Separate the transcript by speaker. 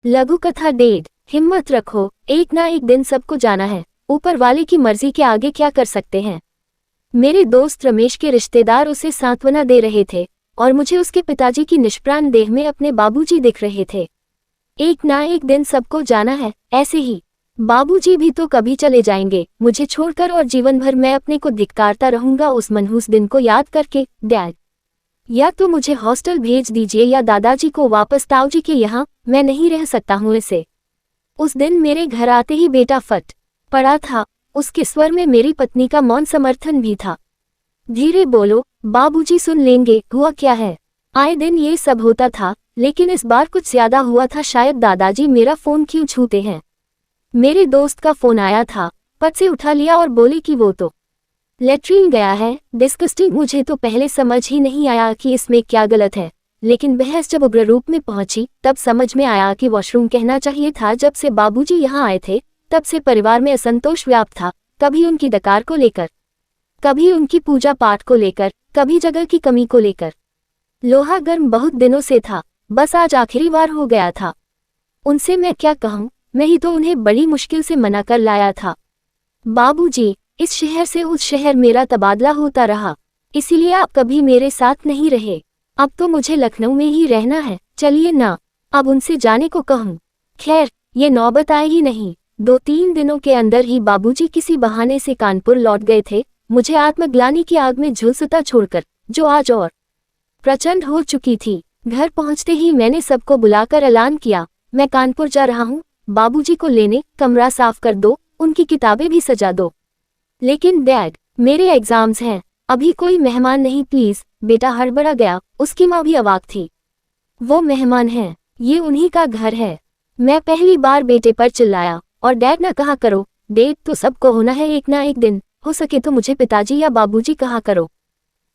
Speaker 1: लघु कथा डेढ़। हिम्मत रखो, एक ना एक दिन सबको जाना है। ऊपर वाले की मर्जी के आगे क्या कर सकते हैं। मेरे दोस्त रमेश के रिश्तेदार उसे सांत्वना दे रहे थे और मुझे उसके पिताजी की निष्प्राण देह में अपने बाबूजी दिख रहे थे। एक ना एक दिन सबको जाना है, ऐसे ही बाबूजी भी तो कभी चले जाएंगे मुझे छोड़कर, और जीवन भर मैं अपने को धिक्कारता रहूंगा उस मनहूस दिन को याद करके। डैड, या तो मुझे हॉस्टल भेज दीजिए या दादाजी को वापस ताऊजी के यहाँ, मैं नहीं रह सकता हूँ इसे। उस दिन मेरे घर आते ही बेटा फट पड़ा था। उसके स्वर में मेरी पत्नी का मौन समर्थन भी था। धीरे बोलो, बाबूजी सुन लेंगे। हुआ क्या है? आए दिन ये सब होता था, लेकिन इस बार कुछ ज्यादा हुआ था। शायद दादाजी मेरा फोन क्यों छूते हैं। मेरे दोस्त का फोन आया था, पट से उठा लिया और बोले कि वो तो लेट्रिन गया है। डिस्कस्टिंग। मुझे तो पहले समझ ही नहीं आया कि इसमें क्या गलत है, लेकिन बहस जब उग्र रूप में पहुंची तब समझ में आया कि वॉशरूम कहना चाहिए था। जब से बाबूजी यहाँ आए थे तब से परिवार में असंतोष व्याप्त था, कभी उनकी डकार को लेकर, कभी उनकी पूजा पाठ को लेकर, कभी जगह की कमी को लेकर। लोहा गर्म बहुत दिनों से था, बस आज आखिरी बार हो गया था। उनसे मैं क्या कहूँ, मैं ही तो उन्हें बड़ी मुश्किल से मना कर लाया था। बाबूजी, इस शहर से उस शहर मेरा तबादला होता रहा, इसीलिए आप कभी मेरे साथ नहीं रहे। अब तो मुझे लखनऊ में ही रहना है। चलिए ना, अब उनसे जाने को कहूँ। खैर, ये नौबत आए ही नहीं। 2-3 दिनों के अंदर ही बाबूजी किसी बहाने से कानपुर लौट गए थे, मुझे आत्मग्लानि की आग में झुलसता छोड़कर, जो आज और प्रचंड हो चुकी थी। घर पहुंचते ही मैंने सबको बुलाकर ऐलान किया, मैं कानपुर जा रहा हूँ। बाबूजी को लेने कमरा साफ कर दो, उनकी किताबें भी सजा दो। लेकिन डैड, मेरे एग्जाम्स हैं, अभी कोई मेहमान नहीं प्लीज। बेटा हड़बड़ा गया, उसकी माँ भी अवाक थी। वो मेहमान हैं, ये उन्हीं का घर है। मैं पहली बार बेटे पर चिल्लाया, और डैड ना कहा करो। डेट तो सबको होना है एक ना एक दिन, हो सके तो मुझे पिताजी या बाबूजी कहा करो।